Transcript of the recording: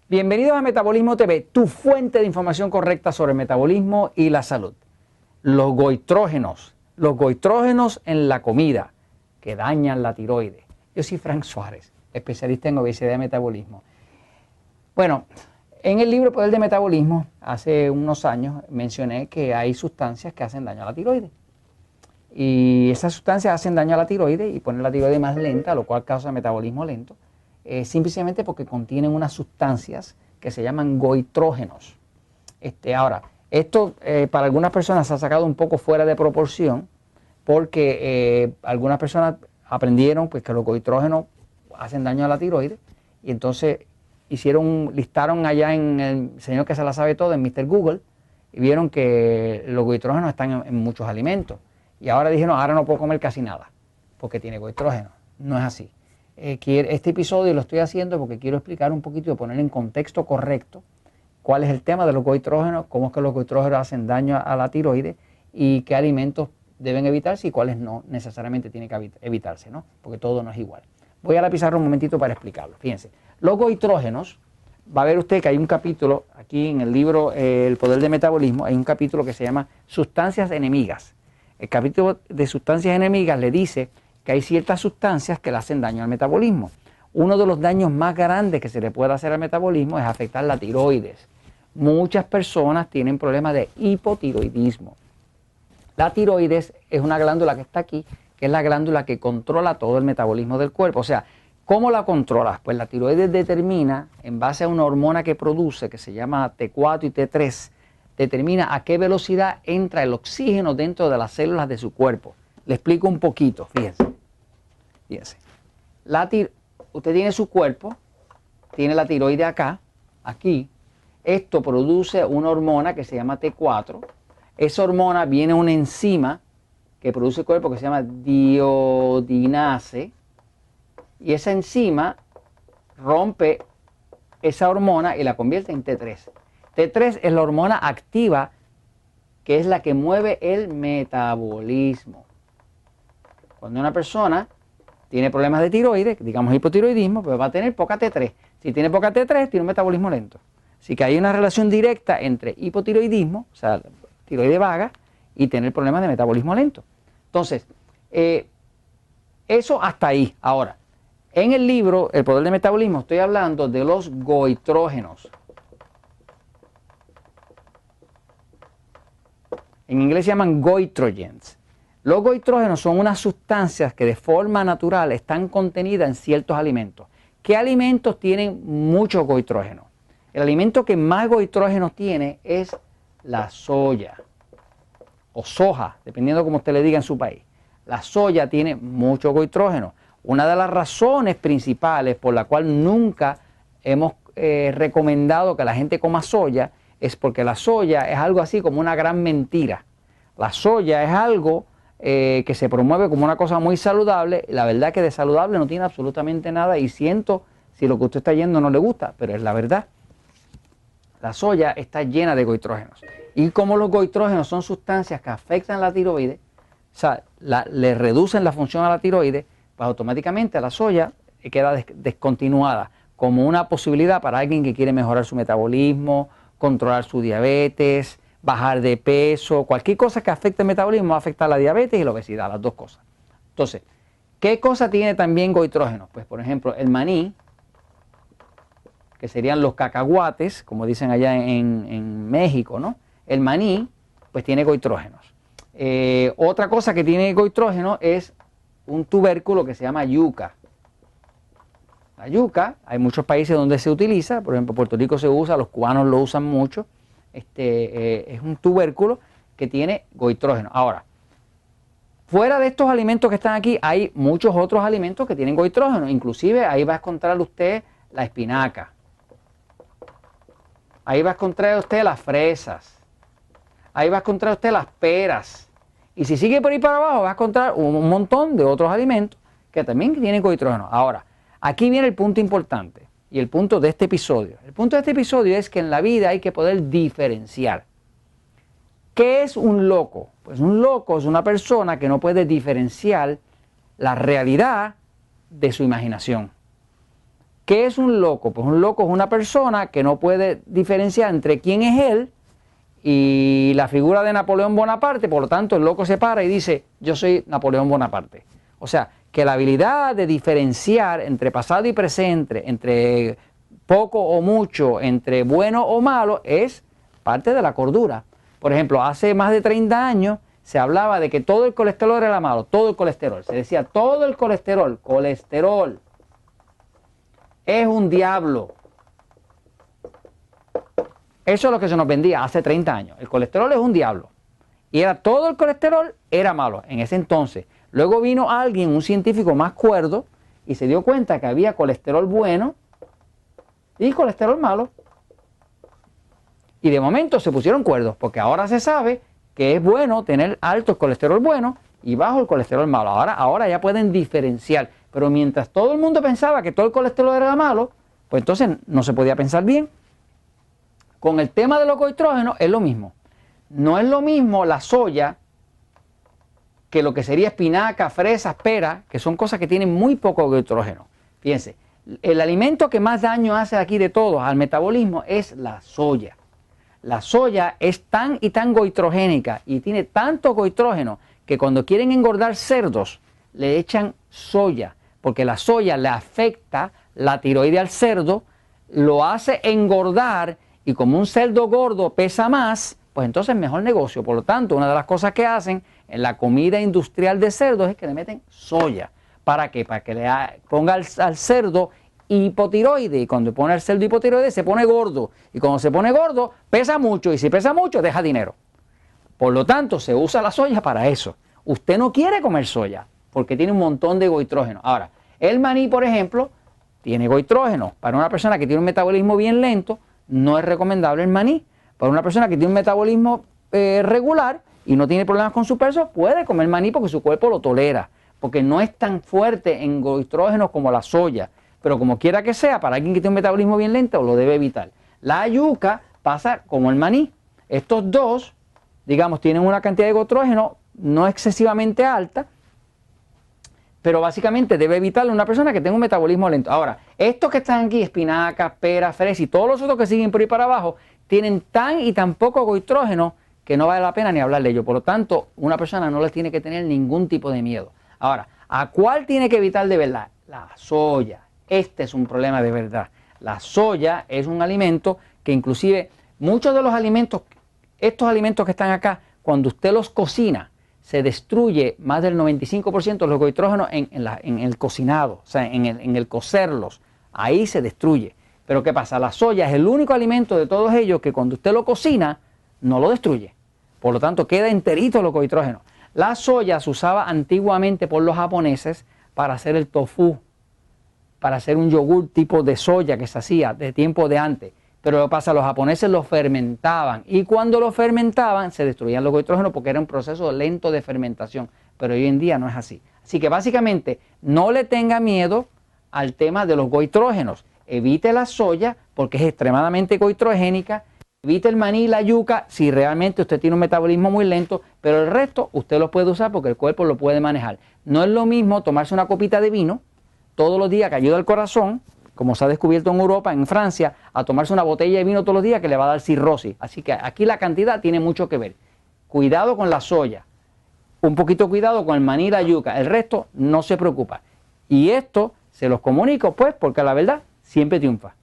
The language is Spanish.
Bienvenidos a Metabolismo TV, tu fuente de información correcta sobre el metabolismo y la salud. Los goitrógenos en la comida que dañan la tiroides. Yo soy Frank Suárez, especialista en obesidad y metabolismo. Bueno, en el libro Poder de Metabolismo, hace unos años mencioné que hay sustancias que hacen daño a la tiroides. Y esas sustancias hacen daño a la tiroides y ponen la tiroides más lenta, lo cual causa metabolismo lento. Simplemente porque contienen unas sustancias que se llaman goitrógenos. Ahora, esto para algunas personas se ha sacado un poco fuera de proporción porque algunas personas aprendieron pues, que los goitrógenos hacen daño a la tiroides y entonces listaron allá en el señor que se la sabe todo, en Mr. Google, y vieron que los goitrógenos están en muchos alimentos. Y ahora dijeron, ahora no puedo comer casi nada porque tiene goitrógenos. No es así. Este episodio lo estoy haciendo porque quiero explicar un poquito y poner en contexto correcto cuál es el tema de los goitrógenos, cómo es que los goitrógenos hacen daño a la tiroides y qué alimentos deben evitarse y cuáles no necesariamente tienen que evitarse, ¿no? Porque todo no es igual. Voy a la pizarra un momentito para explicarlo. Fíjense, los goitrógenos, va a ver usted que hay un capítulo aquí en el libro El Poder del Metabolismo, hay un capítulo que se llama Sustancias Enemigas. El capítulo de Sustancias Enemigas le dice que hay ciertas sustancias que le hacen daño al metabolismo. Uno de los daños más grandes que se le puede hacer al metabolismo es afectar la tiroides. Muchas personas tienen problemas de hipotiroidismo. La tiroides es una glándula que está aquí, que es la glándula que controla todo el metabolismo del cuerpo. O sea, ¿cómo la controlas? Pues la tiroides determina, en base a una hormona que produce, que se llama T4 y T3, determina a qué velocidad entra el oxígeno dentro de las células de su cuerpo. Le explico un poquito, fíjense. Fíjense. Usted tiene su cuerpo, tiene la tiroides acá, aquí. Esto produce una hormona que se llama T4. Esa hormona viene una enzima que produce el cuerpo que se llama diodinase. Y esa enzima rompe esa hormona y la convierte en T3. T3 es la hormona activa que es la que mueve el metabolismo. Cuando una persona tiene problemas de tiroides, digamos hipotiroidismo, pues va a tener poca T3. Si tiene poca T3, tiene un metabolismo lento. Así que hay una relación directa entre hipotiroidismo, o sea, tiroides vaga, y tener problemas de metabolismo lento. Entonces, eso hasta ahí. Ahora, en el libro El Poder del Metabolismo estoy hablando de los goitrógenos. En inglés se llaman goitrogens. Los goitrógenos son unas sustancias que de forma natural están contenidas en ciertos alimentos. ¿Qué alimentos tienen muchos goitrógenos? El alimento que más goitrógenos tiene es la soya o soja, dependiendo de cómo usted le diga en su país. La soya tiene mucho goitrógeno. Una de las razones principales por la cual nunca hemos recomendado que la gente coma soya es porque la soya es algo así como una gran mentira. La soya es algo que se promueve como una cosa muy saludable. La verdad que de saludable no tiene absolutamente nada y siento si lo que usted está yendo no le gusta, pero es la verdad. La soya está llena de goitrógenos. Y como los goitrógenos son sustancias que afectan la tiroides, o sea, le reducen la función a la tiroides, pues automáticamente la soya queda descontinuada como una posibilidad para alguien que quiere mejorar su metabolismo, controlar su diabetes, bajar de peso, cualquier cosa que afecte el metabolismo va a afectar la diabetes y la obesidad, las dos cosas. Entonces, ¿qué cosa tiene también goitrógenos? Pues por ejemplo, el maní, que serían los cacahuates, como dicen allá en México, ¿no? El maní, pues tiene goitrógenos. Otra cosa que tiene goitrógeno es un tubérculo que se llama yuca. La yuca, hay muchos países donde se utiliza, por ejemplo, Puerto Rico se usa, los cubanos lo usan mucho. Es un tubérculo que tiene goitrógeno. Ahora, fuera de estos alimentos que están aquí, hay muchos otros alimentos que tienen goitrógeno. Inclusive ahí va a encontrar usted la espinaca. Ahí va a encontrar usted las fresas. Ahí va a encontrar usted las peras. Y si sigue por ahí para abajo, va a encontrar un montón de otros alimentos que también tienen goitrógeno. Ahora, aquí viene el punto importante y el punto de este episodio. El punto de este episodio es que en la vida hay que poder diferenciar. ¿Qué es un loco? Pues un loco es una persona que no puede diferenciar la realidad de su imaginación. ¿Qué es un loco? Pues un loco es una persona que no puede diferenciar entre quién es él y la figura de Napoleón Bonaparte. Por lo tanto, el loco se para y dice, yo soy Napoleón Bonaparte. O sea, que la habilidad de diferenciar entre pasado y presente, entre poco o mucho, entre bueno o malo, es parte de la cordura. Por ejemplo, hace más de 30 años se hablaba de que todo el colesterol era malo, todo el colesterol. Se decía, todo el colesterol es un diablo. Eso es lo que se nos vendía hace 30 años. El colesterol es un diablo. Y era todo el colesterol era malo en ese entonces. Luego vino alguien, un científico más cuerdo, y se dio cuenta que había colesterol bueno y colesterol malo. Y de momento se pusieron cuerdos, porque ahora se sabe que es bueno tener alto el colesterol bueno y bajo el colesterol malo. Ahora ya pueden diferenciar. Pero mientras todo el mundo pensaba que todo el colesterol era malo, pues entonces no se podía pensar bien. Con el tema de los goitrógenos es lo mismo. No es lo mismo la soya que lo que sería espinaca, fresas, pera, que son cosas que tienen muy poco goitrógeno. Fíjense, el alimento que más daño hace aquí de todos al metabolismo es la soya. La soya es tan y tan goitrogénica y tiene tanto goitrógeno que cuando quieren engordar cerdos le echan soya, porque la soya le afecta la tiroide al cerdo, lo hace engordar y como un cerdo gordo pesa más, pues entonces mejor negocio. Por lo tanto, una de las cosas que hacen en la comida industrial de cerdos es que le meten soya. ¿Para qué? Para que le ponga al cerdo hipotiroide. Y cuando pone al cerdo hipotiroide se pone gordo. Y cuando se pone gordo pesa mucho. Y si pesa mucho deja dinero. Por lo tanto, se usa la soya para eso. Usted no quiere comer soya porque tiene un montón de goitrógeno. Ahora, el maní, por ejemplo, tiene goitrógeno. Para una persona que tiene un metabolismo bien lento, no es recomendable el maní. Para una persona que tiene un metabolismo regular y no tiene problemas con su peso, puede comer maní porque su cuerpo lo tolera, porque no es tan fuerte en goitrógenos como la soya. Pero como quiera que sea, para alguien que tiene un metabolismo bien lento, lo debe evitar. La yuca pasa como el maní. Estos dos, digamos, tienen una cantidad de goitrógeno no excesivamente alta, pero básicamente debe evitarlo una persona que tenga un metabolismo lento. Ahora, estos que están aquí, espinacas, peras, fresas y todos los otros que siguen por ahí para abajo, tienen tan y tan poco goitrógeno que no vale la pena ni hablar de ello. Por lo tanto, una persona no les tiene que tener ningún tipo de miedo. Ahora, ¿a cuál tiene que evitar de verdad? La soya. Este es un problema de verdad. La soya es un alimento que inclusive muchos de los alimentos, estos alimentos que están acá, cuando usted los cocina, se destruye más del 95% de los goitrógenos en el cocinado, o sea, en el cocerlos. Ahí se destruye. Pero ¿qué pasa? La soya es el único alimento de todos ellos que cuando usted lo cocina, no lo destruye. Por lo tanto, queda enterito los goitrógenos. La soya se usaba antiguamente por los japoneses para hacer el tofu, para hacer un yogur tipo de soya que se hacía de tiempo de antes. Pero lo que pasa, los japoneses lo fermentaban y cuando lo fermentaban se destruían los goitrógenos porque era un proceso lento de fermentación. Pero hoy en día no es así. Así que básicamente no le tenga miedo al tema de los goitrógenos. Evite la soya porque es extremadamente goitrogénica. Evite el maní y la yuca si realmente usted tiene un metabolismo muy lento, pero el resto usted lo puede usar porque el cuerpo lo puede manejar. No es lo mismo tomarse una copita de vino todos los días que ayuda al corazón, como se ha descubierto en Europa, en Francia, a tomarse una botella de vino todos los días que le va a dar cirrosis. Así que aquí la cantidad tiene mucho que ver. Cuidado con la soya, un poquito cuidado con el maní y la yuca, el resto no se preocupa. Y esto se los comunico pues porque la verdad siempre triunfa.